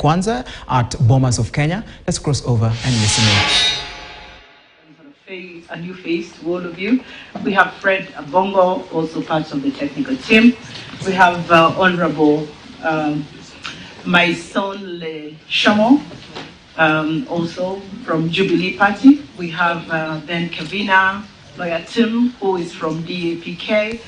Kwanza at Bomas of Kenya. Let's cross over and listen in. A new face to all of you. We have Fred Abongo, also part of the technical team. We have Honorable Maison Le Chamo, also from Jubilee Party. We have then Kavina Lawyer Tim, who is from DAPK,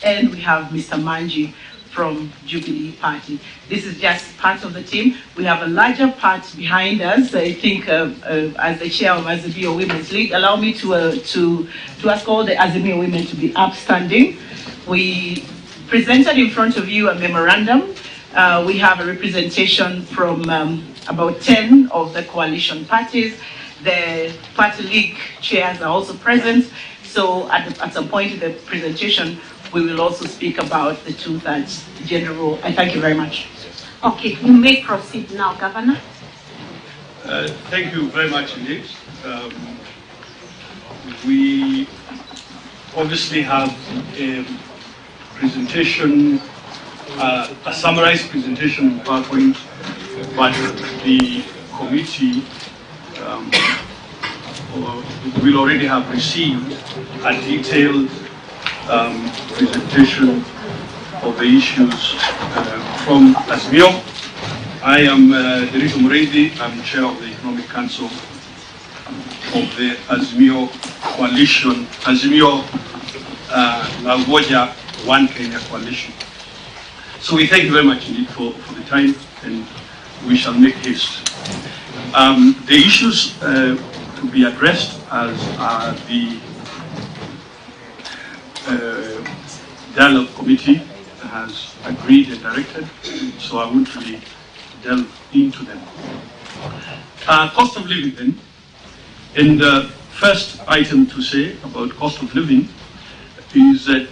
and we have Mr. Manji from Jubilee Party. This is just part of the team. We have a larger part behind us. I think as the chair of Azimio Women's League, allow me to ask all the Azimio women to be upstanding. We presented in front of you a memorandum. We have a representation from about 10 of the coalition parties. The party league chairs are also present. So at some point in the presentation, we will also speak about the two-thirds general. I thank you very much. Okay, you may proceed now, Governor. Thank you very much indeed. We obviously have a presentation, a summarized presentation in PowerPoint, but the committee will already have received a detailed presentation of the issues from Azimio. I am Derito Muredi. I'm chair of the Economic Council of the Azimio Coalition, Azimio La Umoja One Kenya Coalition. So we thank you very much indeed for the time, and we shall make haste. The issues to be addressed as the dialogue committee has agreed and directed, so I won't really delve into them. Cost of living then, and the first item to say about cost of living is that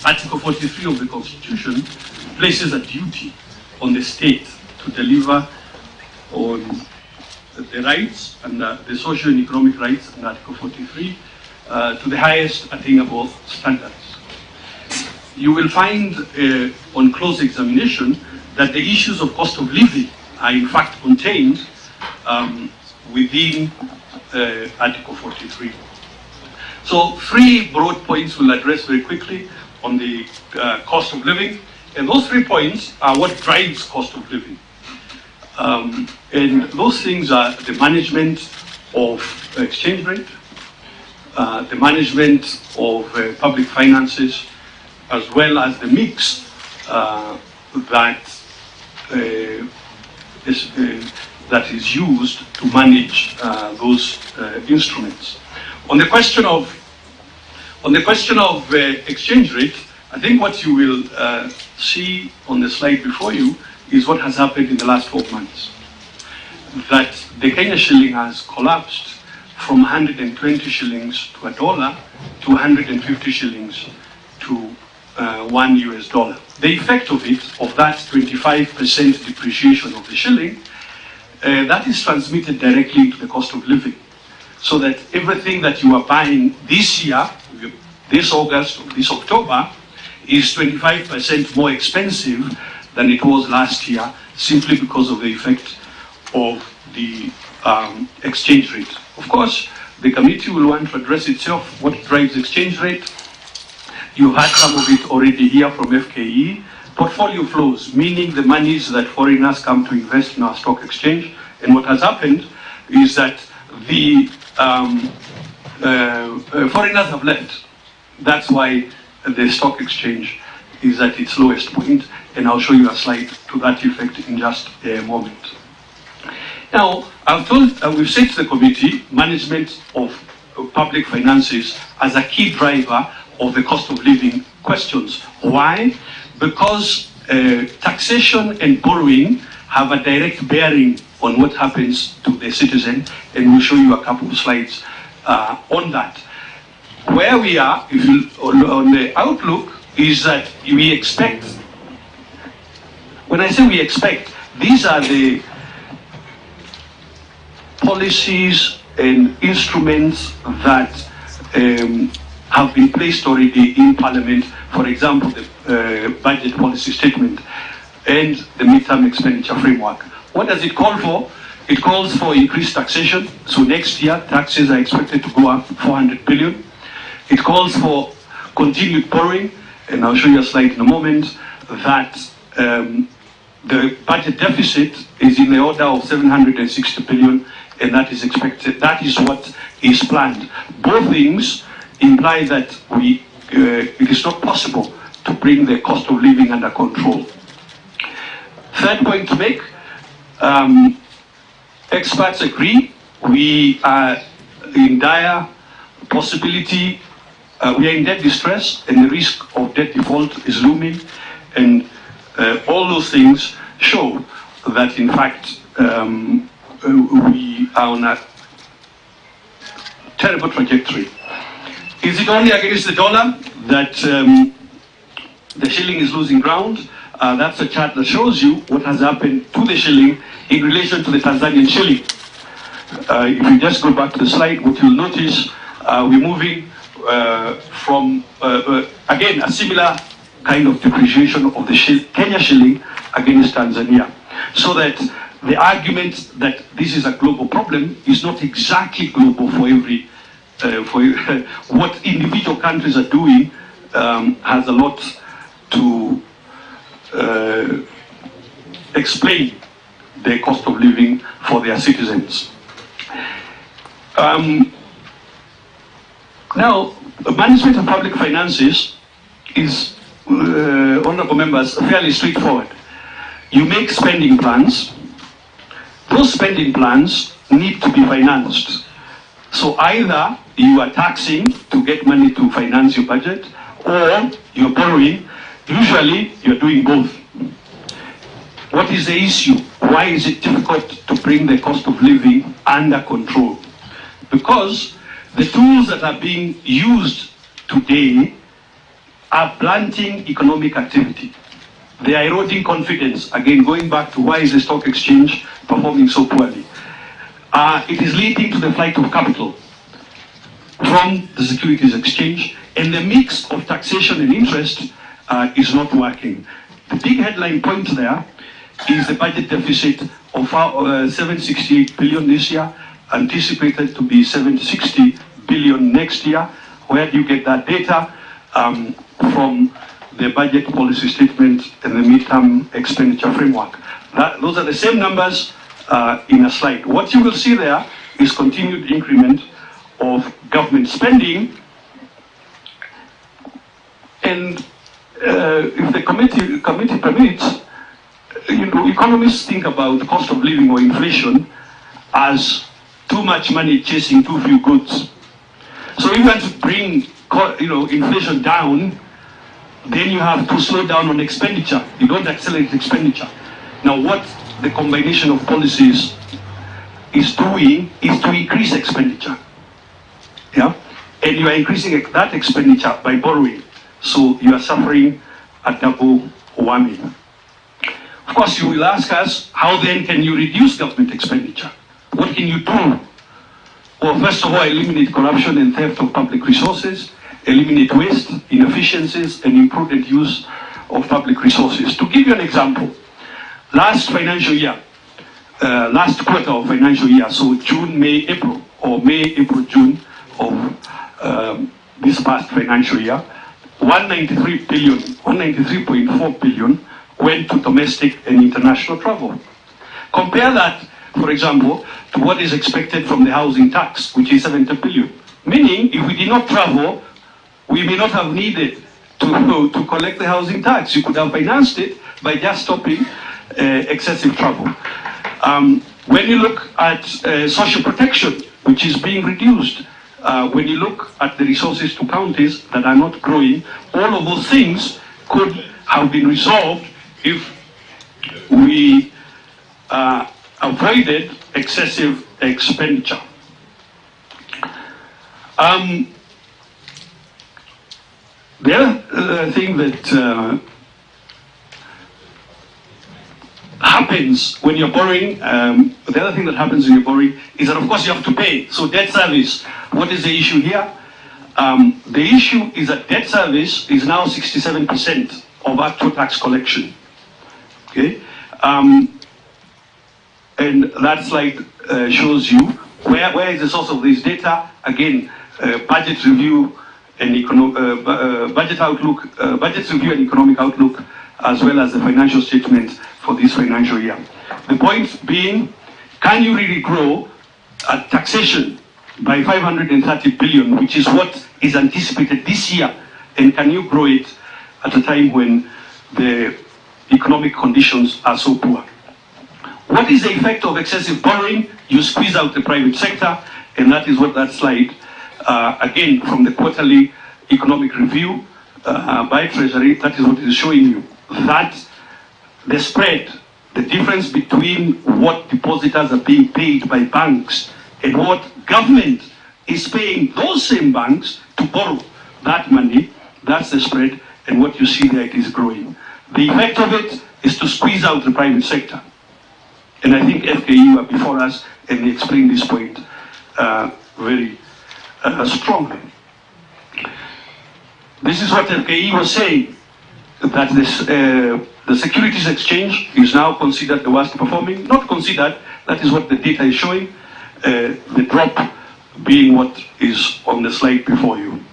Article 43 of the Constitution places a duty on the state to deliver on the rights and the social and economic rights in Article 43 to the highest attainable standards. You will find on close examination that the issues of cost of living are in fact contained within Article 43. So 3 broad points we'll address very quickly on the cost of living, and those 3 points are what drives cost of living. And those things are the management of exchange rate, the management of public finances, as well as the mix that is used to manage those instruments. On the question of exchange rate, I think what you will see on the slide before you is what has happened in the last 12 months. That the Kenya shilling has collapsed from 120 shillings to $1 to 150 shillings to $1 US. The effect of it, of that 25% depreciation of the shilling, that is transmitted directly to the cost of living. So that everything that you are buying this year, this August or this October, is 25% more expensive than it was last year, simply because of the effect of the exchange rate. Of course, the committee will want to address itself what drives exchange rate. You had some of it already here from FKE. Portfolio flows, meaning the monies that foreigners come to invest in our stock exchange. And what has happened is that the foreigners have left. That's why the stock exchange is at its lowest point, and I'll show you a slide to that effect in just a moment. Now, we've said to the committee, management of public finances as a key driver of the cost of living questions. Why? Because taxation and borrowing have a direct bearing on what happens to the citizen, and we'll show you a couple of slides on that. Where we are, if you, on the outlook, is that we expect, when I say we expect, these are the policies and instruments that have been placed already in Parliament. For example, the budget policy statement and the midterm expenditure framework. What does it call for? It calls for increased taxation. So next year, taxes are expected to go up 400 billion. It calls for continued borrowing, and I'll show you a slide in a moment, that the budget deficit is in the order of 760 billion, and that is expected, that is what is planned. Both things imply that it is not possible to bring the cost of living under control. Third point to make, experts agree we are in dire possibility, we are in debt distress, and the risk of debt default is looming, and all those things show that in fact we are on a terrible trajectory. Is it only against the dollar that the shilling is losing ground? That's a chart that shows you what has happened to the shilling in relation to the Tanzanian shilling. If you just go back to the slide, what you'll notice, we're moving from, again, a similar kind of depreciation of the Kenya shilling against Tanzania. So that the argument that this is a global problem is not exactly global for every, what individual countries are doing has a lot to explain the cost of living for their citizens. Now, management of public finances is, honorable members, fairly straightforward. You make spending plans. Those spending plans need to be financed. So either you are taxing to get money to finance your budget, or you're borrowing. Usually, you're doing both. What is the issue? Why is it difficult to bring the cost of living under control? Because the tools that are being used today are blunting economic activity. They are eroding confidence. Again, going back to why is the stock exchange performing so poorly? It is leading to the flight of capital from the securities exchange, and the mix of taxation and interest is not working. The big headline point there is the budget deficit of 768 billion this year, anticipated to be 760 billion next year. Where do you get that data? From the budget policy statement and the midterm expenditure framework. Those are the same numbers in a slide. What you will see there is continued increment of government spending, and if the committee permits, economists think about the cost of living or inflation as too much money chasing too few goods. So if you want to bring inflation down, then you have to slow down on expenditure. You don't accelerate expenditure. Now what the combination of policies is doing is to increase expenditure. Yeah? And you are increasing that expenditure by borrowing. So you are suffering a double whammy. Of course, you will ask us, how then can you reduce government expenditure? What can you do? Well, first of all, eliminate corruption and theft of public resources, eliminate waste, inefficiencies, and imprudent use of public resources. To give you an example, last financial year, last quarter of financial year, so June, May, April, or May, April, June of this past financial year, 193.4 billion went to domestic and international travel. Compare that, for example, to what is expected from the housing tax, which is 70 billion. Meaning, if we did not travel, we may not have needed to collect the housing tax. You could have financed it by just stopping excessive travel. When you look at social protection, which is being reduced, when you look at the resources to counties that are not growing, all of those things could have been resolved if we avoided excessive expenditure. The other thing that happens when you're borrowing, the other thing that happens when you're borrowing is that, of course, you have to pay. So debt service, what is the issue here? The issue is that debt service is now 67% of actual tax collection. Okay? And that slide shows you where is the source of this data. Again, budget review and budget outlook, budget review and economic outlook, as well as the financial statement for this financial year. The point being, can you really grow taxation by 530 billion, which is what is anticipated this year, and can you grow it at a time when the economic conditions are so poor? What is the effect of excessive borrowing? You squeeze out the private sector, and that is what that slide, again, from the quarterly economic review by Treasury, that is what it is showing you. That the spread, the difference between what depositors are being paid by banks and what government is paying those same banks to borrow that money, that's the spread, and what you see there, it is growing. The effect of it is to squeeze out the private sector. And I think FKE were before us, and they explained this point very strongly. This is what FKE was saying, that the Securities Exchange is now considered the worst performing. Not considered, that is what the data is showing, the drop being what is on the slide before you.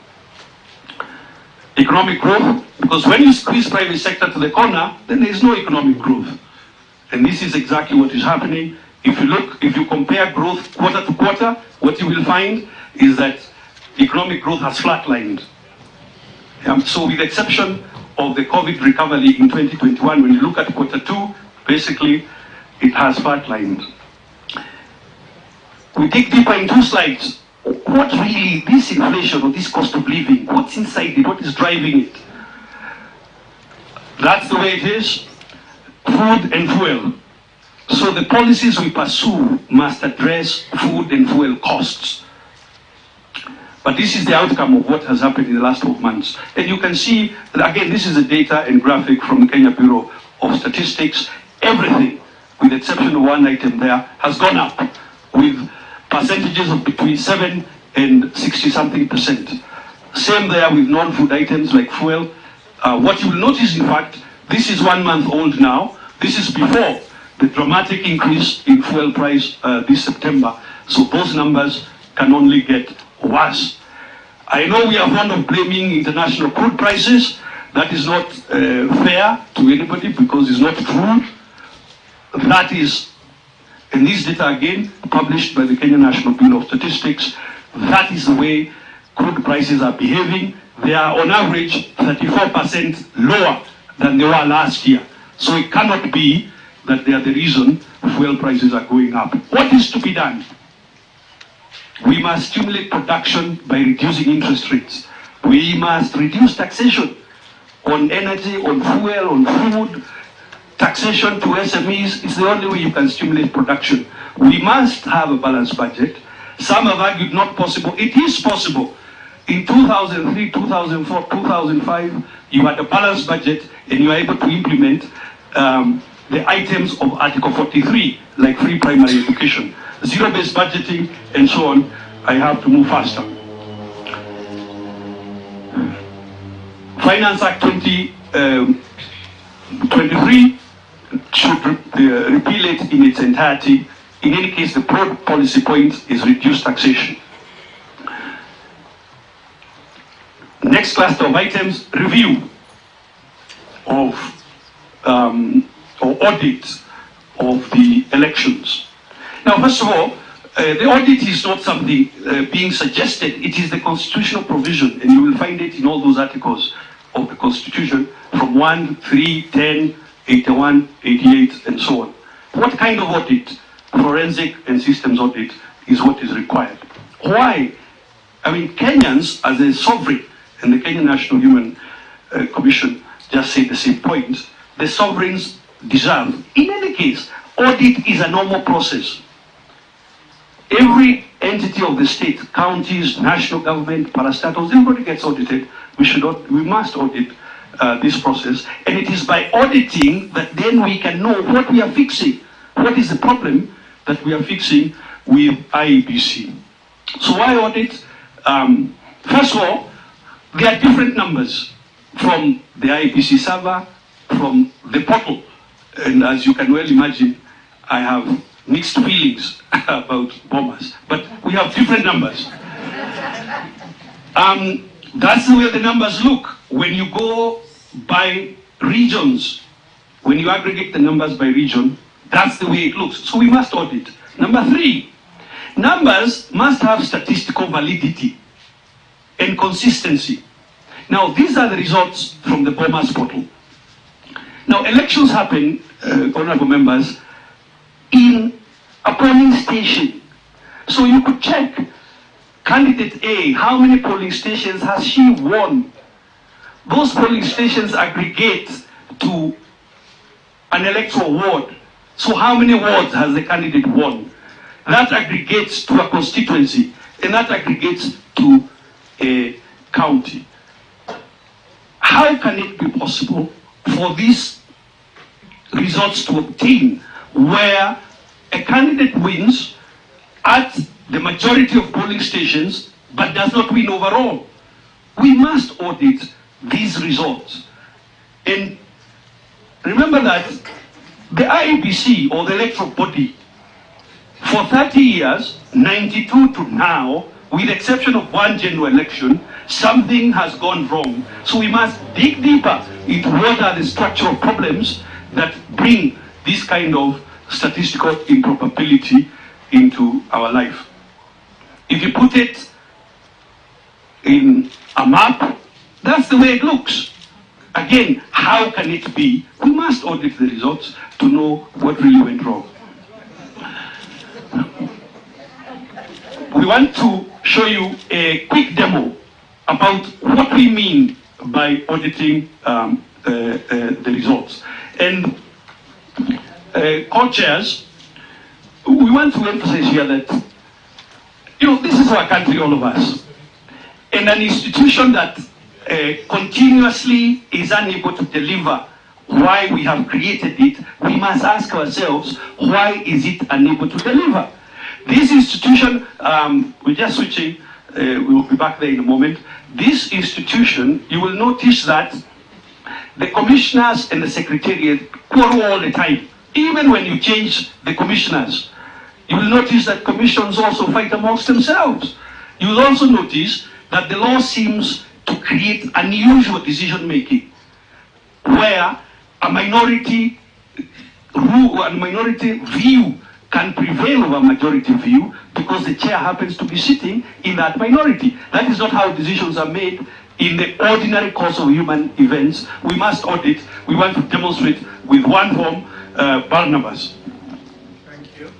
Economic growth, because when you squeeze private sector to the corner, then there is no economic growth. And this is exactly what is happening. If you compare growth quarter to quarter, what you will find is that economic growth has flatlined. So with the exception of the COVID recovery in 2021, when you look at quarter two, basically it has flatlined. We dig deeper in 2 slides. What really, this inflation or this cost of living, what's inside it, what is driving it? That's the way it is. Food and fuel. So the policies we pursue must address food and fuel costs. But this is the outcome of what has happened in the last 12 months. And you can see that, again, this is a data and graphic from the Kenya Bureau of Statistics. Everything, with the exception of one item there, has gone up with percentages of between 7 and 60-something%. Same there with non-food items like fuel. What you will notice, in fact, this is 1 month old now. This is before the dramatic increase in fuel price this September. So those numbers can only get worse. I know we are fond of blaming international crude prices. That is not fair to anybody because it's not true. That is, and this data again, published by the Kenya National Bureau of Statistics, that is the way crude prices are behaving. They are on average 34% lower than they were last year. So it cannot be that they are the reason fuel prices are going up. What is to be done? We must stimulate production by reducing interest rates. We must reduce taxation on energy, on fuel, on food. Taxation to SMEs is the only way you can stimulate production. We must have a balanced budget. Some have argued not possible. It is possible. In 2003, 2004, 2005, you had a balanced budget and you were able to implement the items of Article 43, like free primary education, zero-based budgeting, and so on. I have to move faster. Finance Act 2023 should repeal it in its entirety. In any case, the broad policy point is reduced taxation. Next cluster of items, review of or audit of the elections. Now, first of all, the audit is not something being suggested. It is the constitutional provision, and you will find it in all those articles of the Constitution from 1, 3, 10, 81, 88, and so on. What kind of audit? Forensic and systems audit is what is required. Why? I mean, Kenyans, as a sovereign, and the Kenya National Human Commission just said the same point, the sovereigns deserve. In any case, audit is a normal process. Every entity of the state, counties, national government, parastatals, everybody gets audited. We must audit this process, and it is by auditing that then we can know what we are fixing. What is the problem that we are fixing with IEBC? So why audit? First of all, there are different numbers from the IEBC server, from the portal. And as you can well imagine, I have mixed feelings about Bomas, but we have different numbers. That's the way the numbers look. When you go by regions, when you aggregate the numbers by region, that's the way it looks. So we must audit. Number 3, numbers must have statistical validity and consistency. Now, these are the results from the Bomas portal. Now, elections happen, honorable members, in a polling station. So you could check candidate A, how many polling stations has she won? Those polling stations aggregate to an electoral ward. So how many wards has the candidate won? That aggregates to a constituency, and that aggregates to a county. How can it be possible for these results to obtain where a candidate wins at the majority of polling stations but does not win overall? We must audit these results. And remember that the IEBC, or the electoral body, for 30 years, 92 to now, with the exception of one general election, something has gone wrong. So we must dig deeper into what are the structural problems that bring this kind of statistical improbability into our life. If you put it in a map, that's the way it looks. Again, how can it be? We must audit the results to know what really went wrong. We want to show you a quick demo about what we mean by auditing the results. And co-chairs, we want to emphasize here that, this is our country, all of us. And an institution that continuously is unable to deliver why we have created it, we must ask ourselves, why is it unable to deliver? This institution, we're just switching, we'll be back there in a moment. This institution, you will notice that the commissioners and the secretariat quarrel all the time. Even when you change the commissioners, you will notice that commissions also fight amongst themselves. You will also notice that the law seems to create unusual decision making, where a minority view can prevail over majority view because the chair happens to be sitting in that minority. That is not how decisions are made in the ordinary course of human events. We must audit. We want to demonstrate with one form, Barnabas. Thank you.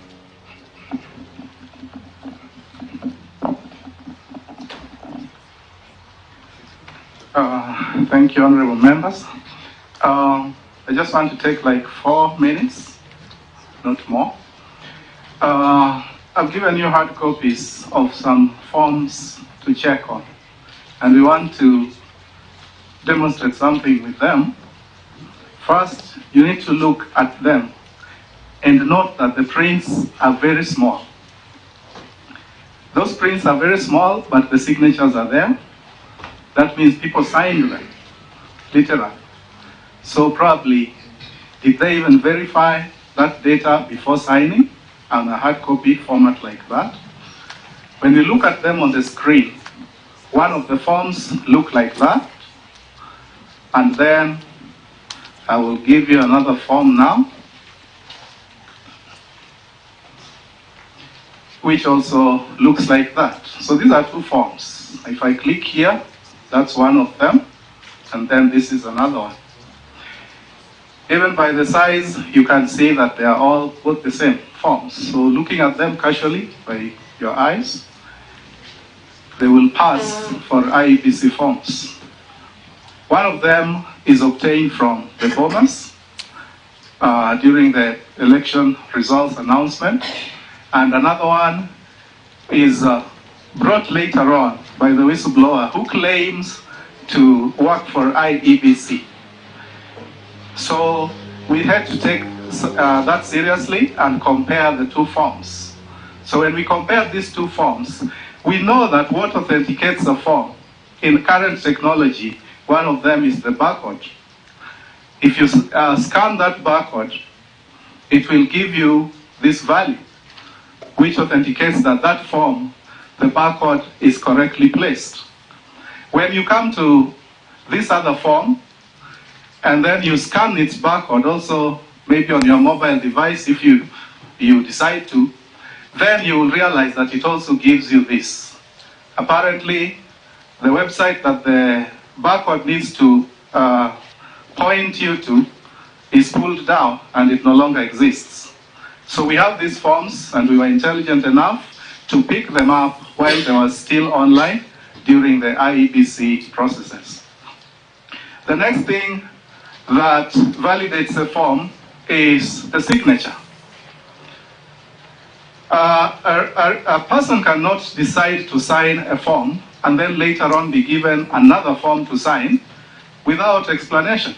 Thank you, honorable members. I just want to take like 4 minutes, not more. I've given you hard copies of some forms to check on, and we want to demonstrate something with them. First, you need to look at them and note that the prints are very small. Those prints are very small, but the signatures are there. That means people signed them, literally. So probably, did they even verify that data before signing on a hard copy format like that? When you look at them on the screen, one of the forms look like that, and then I will give you another form now, which also looks like that. So these are 2 forms. If I click here, that's one of them, and then this is another one. Even by the size, you can see that they are all both the same forms. So looking at them casually by your eyes, they will pass for IEBC forms. One of them is obtained from the Bomas during the election results announcement, and another one is brought later on by the whistleblower who claims to work for IEBC. So we had to take that seriously and compare the 2 forms. So when we compare these 2 forms, we know that what authenticates a form in current technology, one of them is the barcode. If you scan that barcode, it will give you this value, which authenticates that that form, the barcode is correctly placed. When you come to this other form, and then you scan its barcode also, maybe on your mobile device if you decide to, then you will realize that it also gives you this. Apparently, the website that the barcode needs to point you to is pulled down and it no longer exists. So we have these forms and we were intelligent enough to pick them up while they were still online during the IEBC processes. The next thing that validates a form is the signature. A person cannot decide to sign a form and then later on be given another form to sign without explanation,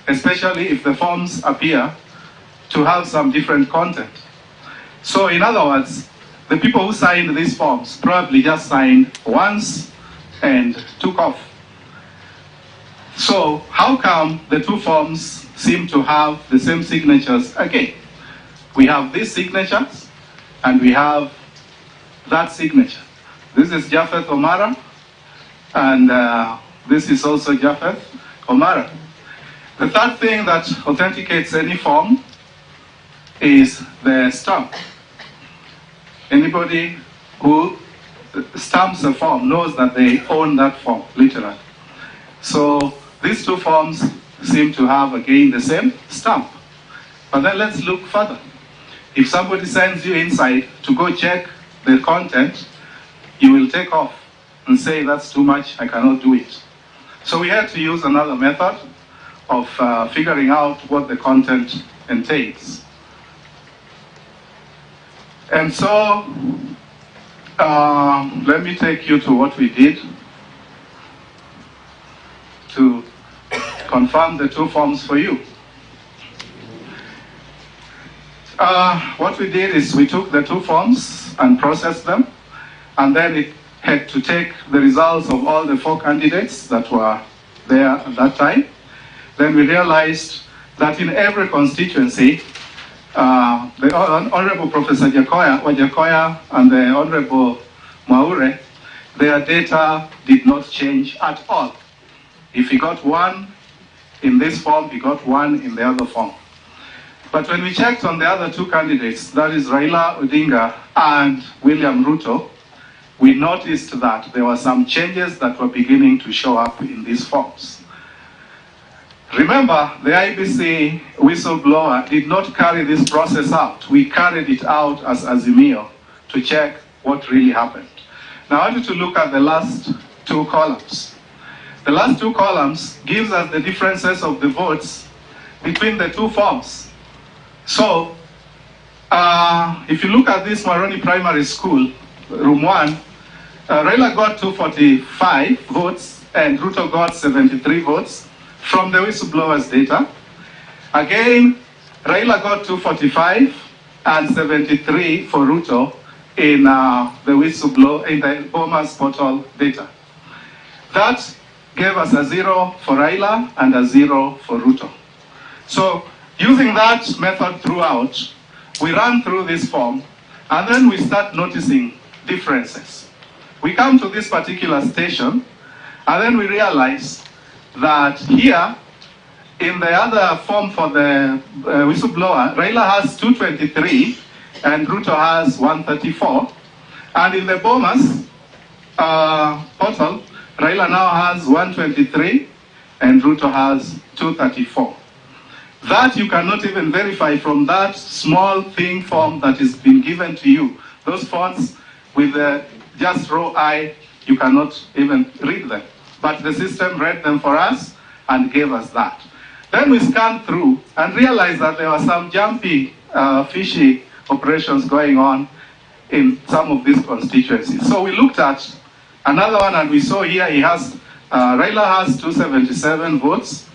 especially if the forms appear to have some different content. So in other words, the people who signed these forms probably just signed once and took off. So how come the two forms seem to have the same signatures again? We have these signatures and we have that signature. This is Japheth Omara and this is also Japheth Omara. The third thing that authenticates any form is the stamp. Anybody who stamps a form knows that they own that form, literally. So these two forms seem to have, again, the same stamp. But then let's look further. If somebody sends you inside to go check the content, you will take off and say, that's too much, I cannot do it. So we had to use another method of figuring out what the content entails. And so, let me take you to what we did to confirm the two forms for you. What we did is we took the two forms and processed them, and then it had to take the results of all the 4 candidates that were there at that time. Then we realized that in every constituency, the Honorable Professor Wajakoya and the Honorable Mwaure, their data did not change at all. If he got 1 in this form, he got 1 in the other form. But when we checked on the other 2 candidates, that is Raila Odinga and William Ruto, we noticed that there were some changes that were beginning to show up in these forms. Remember, the IBC whistleblower did not carry this process out. We carried it out as Azimio to check what really happened. Now I want you to look at the last 2 columns. The last 2 columns gives us the differences of the votes between the 2 forms. So, if you look at this Maroni Primary School, room 1, Raila got 245 votes and Ruto got 73 votes from the whistleblower's data. Again, Raila got 245 and 73 for Ruto in the Boma's portal data. That gave us a 0 for Raila and a 0 for Ruto. So using that method throughout, we run through this form and then we start noticing differences. We come to this particular station and then we realize that here in the other form for the whistleblower, Raila has 223 and Ruto has 134. And in the Bomas portal, Raila now has 123 and Ruto has 234. That you cannot even verify from that small thing form that is being given to you. Those fonts with the just raw eye, you cannot even read them. But the system read them for us and gave us that. Then we scanned through and realized that there were some jumpy, fishy operations going on in some of these constituencies. So we looked at another one and we saw here he has, Raila has 277 votes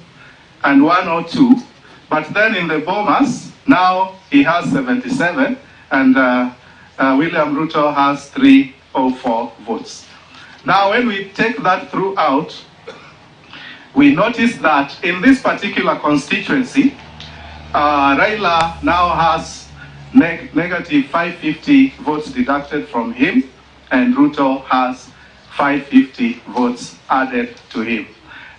and 102. But then in the Bomas, now he has 77 and William Ruto has 304 votes. Now when we take that throughout, we notice that in this particular constituency, Raila now has negative 550 votes deducted from him, and Ruto has 550 votes added to him.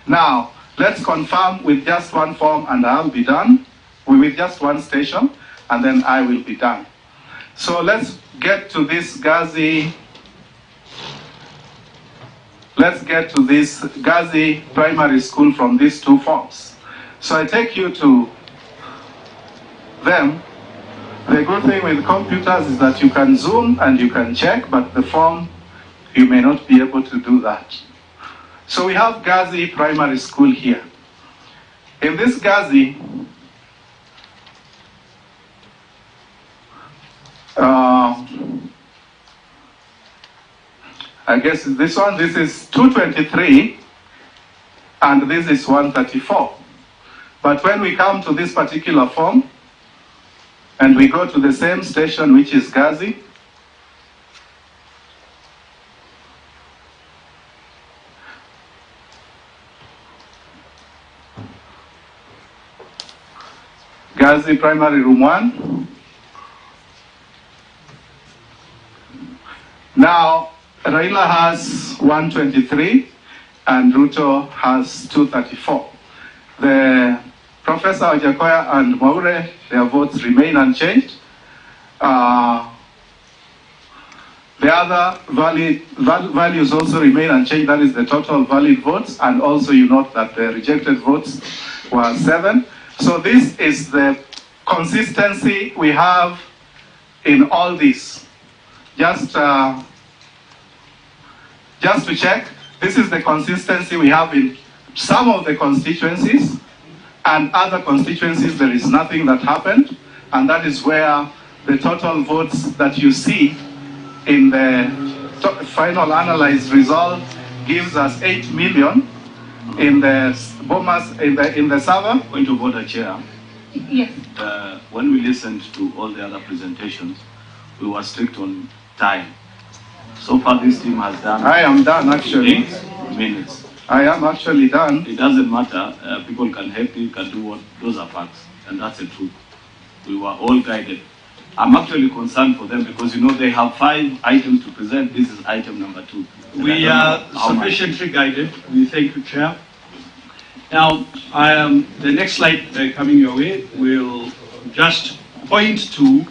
Now, let's confirm with just one form and I'll be done, with just one station, and then I will be done. So let's get to this Gazi Primary School from these two forms. So I take you to them. The good thing with computers is that you can zoom and you can check, but the form, you may not be able to do that. So we have Gazi Primary School here. In this Gazi, I guess this one, this is 223, and this is 134. But when we come to this particular form, and we go to the same station, which is Gazi, Gazi Primary Room 1. Now, Raila has 123 and Ruto has 234. The Professor Ojakoya and Maure, their votes remain unchanged. The other values also remain unchanged. That is the total valid votes, and also you note that the rejected votes were 7. So this is the consistency we have in all this. Just to check, this is the consistency we have in some of the constituencies, and other constituencies there is nothing that happened, and that is where the total votes that you see in the final analyzed result gives us 8 million in the Bomas in the server. Point of order, Chair. Yes. When we listened to all the other presentations, we were strict on time. So far, this team has done. I am done actually. 8 minutes. I am actually done. It doesn't matter. People can help you, can do what. Those are facts, and that's the truth. We were all guided. I'm actually concerned for them because, you know, they have 5 items to present. This is item number 2. We are sufficiently guided. We thank you, Chair. Now, the next slide coming your way will just point to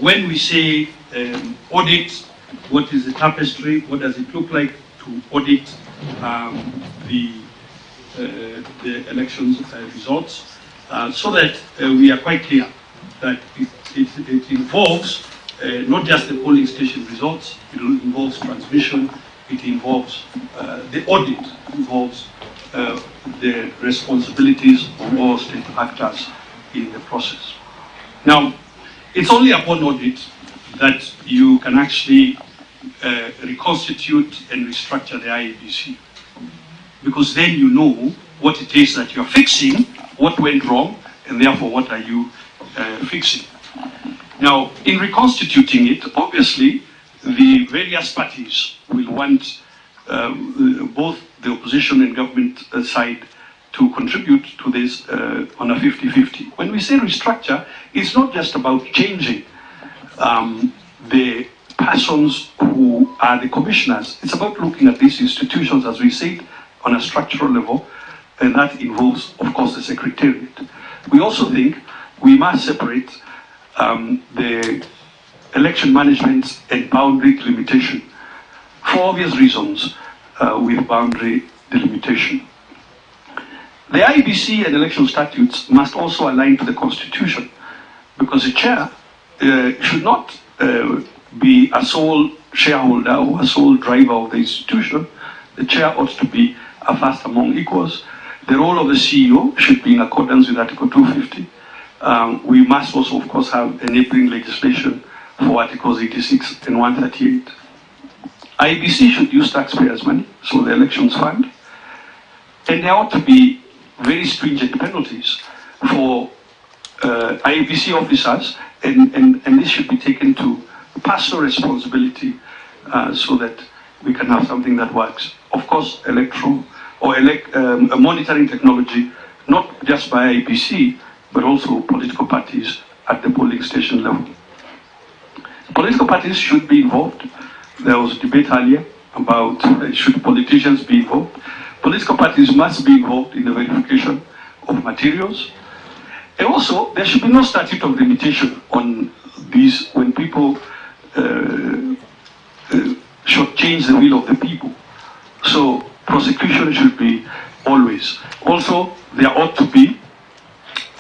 when we say audit, what is the tapestry, what does it look like to audit the elections results, so that we are quite clear that it involves not just the polling station results, it involves transmission, it involves the audit, involves the responsibilities of all state actors in the process. Now, it's only upon audit that you can actually reconstitute and restructure the IEBC, because then you know what it is that you're fixing, what went wrong, and therefore what are you fixing. Now, in reconstituting it, obviously, the various parties will want both the opposition and government side to contribute to this on a 50-50. When we say restructure, it's not just about changing the persons who are the commissioners. It's about looking at these institutions, as we said, on a structural level, and that involves, of course, the secretariat. We also think we must separate the election management and boundary delimitation for obvious reasons with boundary delimitation. The IEBC and election statutes must also align to the Constitution, because the chair should not be a sole shareholder or a sole driver of the institution. The chair ought to be a first among equals. The role of the CEO should be in accordance with Article 250. We must also, of course, have enabling legislation for Articles 86 and 138. IEBC should use taxpayers' money, so the elections fund. And there ought to be very stringent penalties for IEBC officers, and this should be taken to personal responsibility so that we can have something that works. Of course, electoral or monitoring technology, not just by IEBC, but also political parties at the polling station level. Political parties should be involved. There was a debate earlier about should politicians be involved. Political parties must be involved in the verification of materials. And also, there should be no statute of limitation on these when people should change the will of the people. So prosecution should be always. Also, there ought to be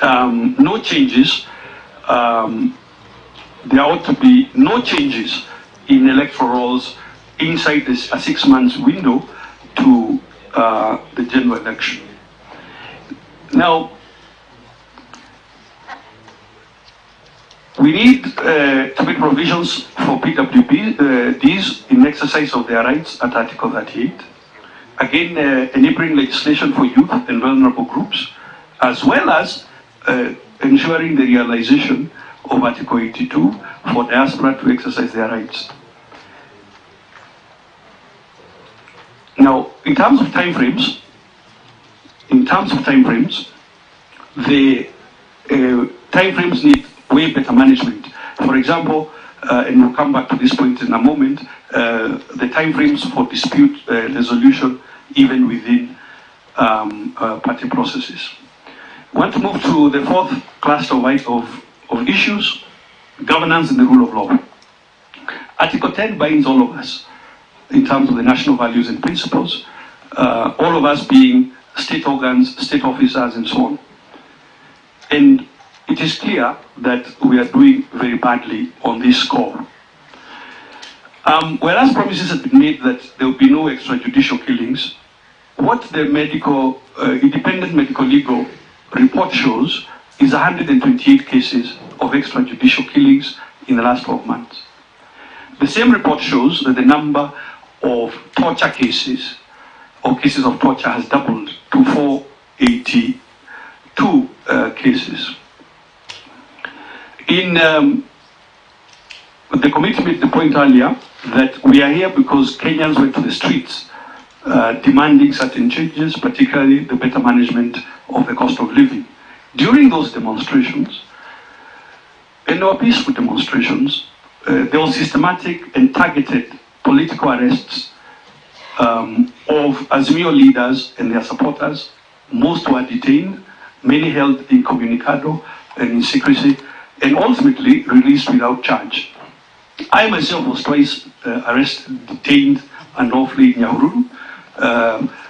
no changes. There ought to be no changes in electoral rolls inside this a 6 months window to the general election. Now, we need to make provisions for PWDs in exercise of their rights at Article 38. Again, enabling legislation for youth and vulnerable groups, as well as ensuring the realization of Article 82 for diaspora to exercise their rights. Now, in terms of timeframes, the timeframes need way better management. For example, and we'll come back to this point in a moment, the timeframes for dispute resolution even within party processes. I want to move to the fourth cluster of issues, governance and the rule of law. Article 10 binds all of us in terms of the national values and principles, all of us being state organs, state officers, and so on. And it is clear that we are doing very badly on this score. Whereas promises have been made that there will be no extrajudicial killings, what the independent medical legal report shows is 128 cases of extrajudicial killings in the last 12 months. The same report shows that the number of torture cases or cases of torture has doubled to 482 cases. In the committee made the point earlier that we are here because Kenyans went to the streets demanding certain changes, particularly the better management of the cost of living. During those demonstrations, and our peaceful demonstrations, there were systematic and targeted political arrests of Azimio leaders and their supporters. Most were detained, many held incommunicado and in secrecy, and ultimately released without charge. I myself was twice arrested, detained unlawfully in Nyahururu.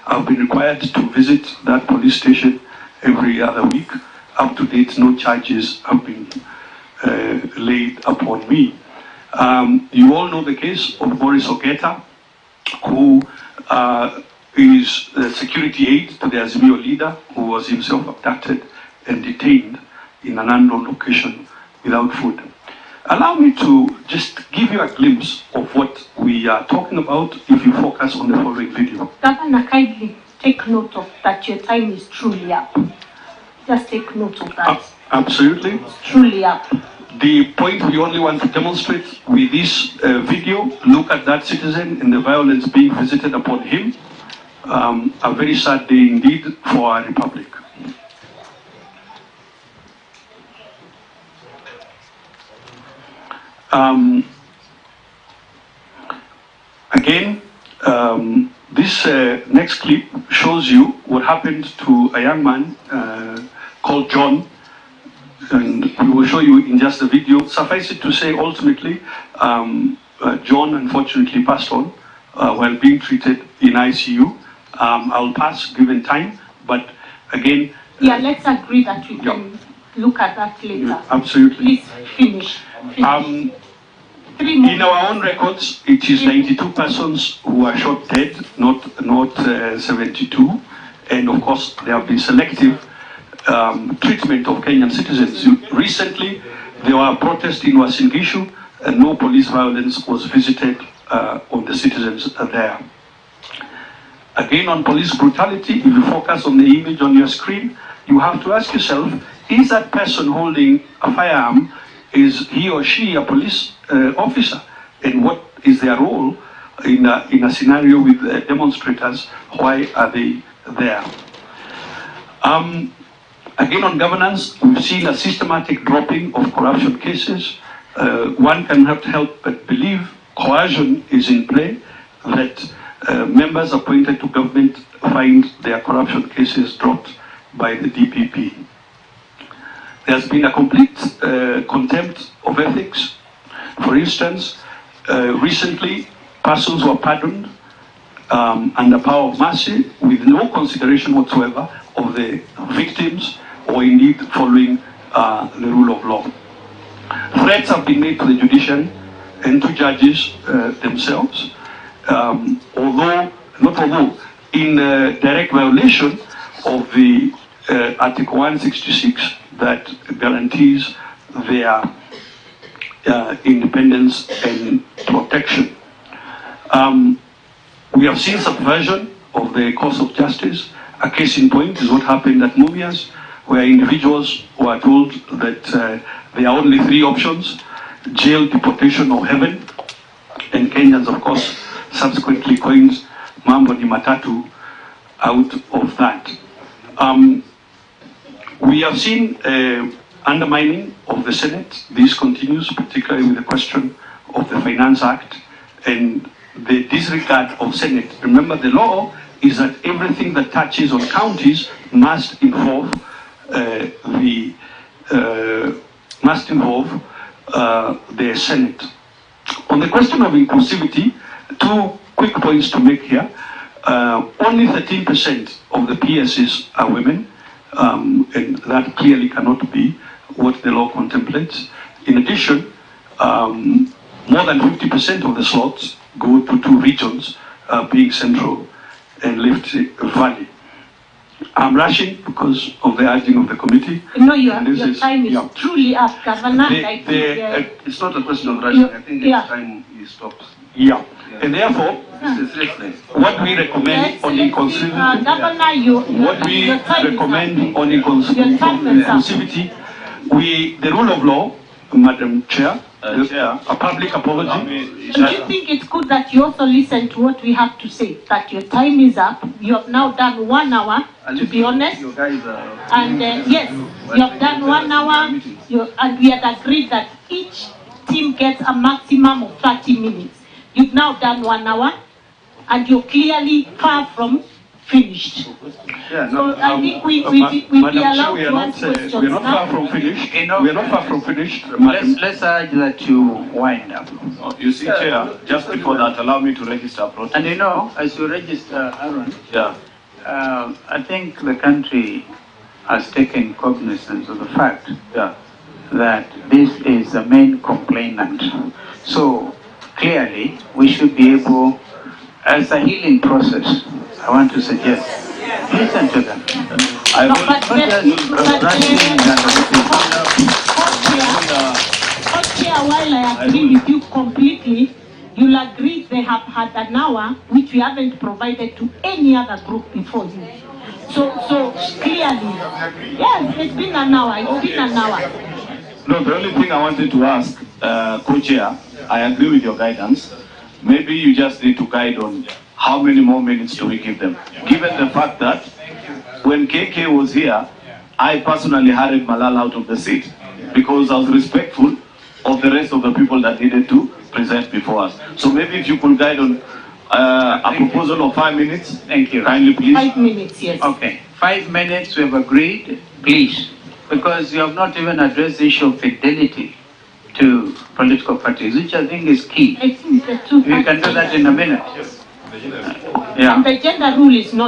I've been required to visit that police station every other week. Up to date, no charges have been laid upon me. You all know the case of Boris Ogeta, who is a security aide to the Azimio leader, who was himself abducted and detained in an unknown location without food. Allow me to just give you a glimpse of what we are talking about if you focus on the following video. Governor, kindly take note of that your time is truly up. Just take note of that. Absolutely. It's truly up. The point we only want to demonstrate with this video, look at that citizen and the violence being visited upon him. A very sad day indeed for our republic. Again, this next clip shows you what happened to a young man called John, and we will show you in just a video. Suffice it to say, ultimately, John unfortunately passed on while being treated in ICU. I'll pass given time, but again... Yeah, let's agree that we can look at that later. Yeah, absolutely. Please finish. In our own records, it is 92 persons who are shot dead, not 72. And of course, there have been selective treatment of Kenyan citizens. Recently, there were protests in Uasin Gishu, and no police violence was visited on the citizens there. Again, on police brutality, if you focus on the image on your screen, you have to ask yourself, is that person holding a firearm, is he or she a police officer? And what is their role in a scenario with demonstrators? Why are they there? Again, on governance, we've seen a systematic dropping of corruption cases. one cannot help but believe coercion is in play, that members appointed to government find their corruption cases dropped by the DPP. There's been a complete contempt of ethics. For instance, recently, persons were pardoned under power of mercy with no consideration whatsoever of the victims or indeed following the rule of law. Threats have been made to the judiciary and to judges themselves, in direct violation of the Article 166 that guarantees their independence and protection. We have seen subversion of the course of justice. A case in point is what happened at Mumias, where individuals were told that there are only three options: jail, deportation, or heaven. And Kenyans, of course, subsequently coined Mambo ni Matatu out of that. We have seen undermining of the Senate. This continues, particularly with the question of the Finance Act and the disregard of Senate. Remember, the law is that everything that touches on counties must involve the Senate. On the question of inclusivity, two quick points to make here. Only 13% of the PSs are women, and that clearly cannot be what the law contemplates. In addition, more than 50% of the slots go to two regions, being Central and Rift Valley. I'm rushing because of the urging of the committee. No, your time is truly up, Governor. It's not a question of rushing. I think it's time he stops. Yeah. And therefore, what we recommend on inclusivity, the rule of law, Madam Chair, a public apology. Do you think it's good that you also listen to what we have to say? That your time is up. You have now done 1 hour, to be honest. And yes, you have done 1 hour. And we had agreed that each team gets a maximum of 30 minutes. You've now done 1 hour, and you're clearly far from finished. Yeah, so I think we'll be allowed to ask questions. We are not far from finished. We are not far from finished. Let's urge that you wind up. You see, Chair, just before that, allow me to register a protest. And as you register, Aaron, yeah. I think the country has taken cognizance of the fact that this is the main complainant. So clearly, we should be able, as a healing process, I want to suggest, listen to them. While I agree with you completely, you'll agree they have had an hour which we haven't provided to any other group before you. So clearly, yes, it's been an hour. It's been an hour. No, the only thing I wanted to ask, Co-Chair, I agree with your guidance. Maybe you just need to guide on how many more minutes do we give them? Given the fact that when KK was here, I personally hurried Malala out of the seat because I was respectful of the rest of the people that needed to present before us. So maybe if you could guide on a proposal of 5 minutes. Thank you. Kindly, please. 5 minutes, yes. Okay. 5 minutes, we have agreed, please. Because you have not even addressed the issue of fidelity to political parties, which I think is key. I think the two we can do that in a minute. Yeah. And the gender rule is not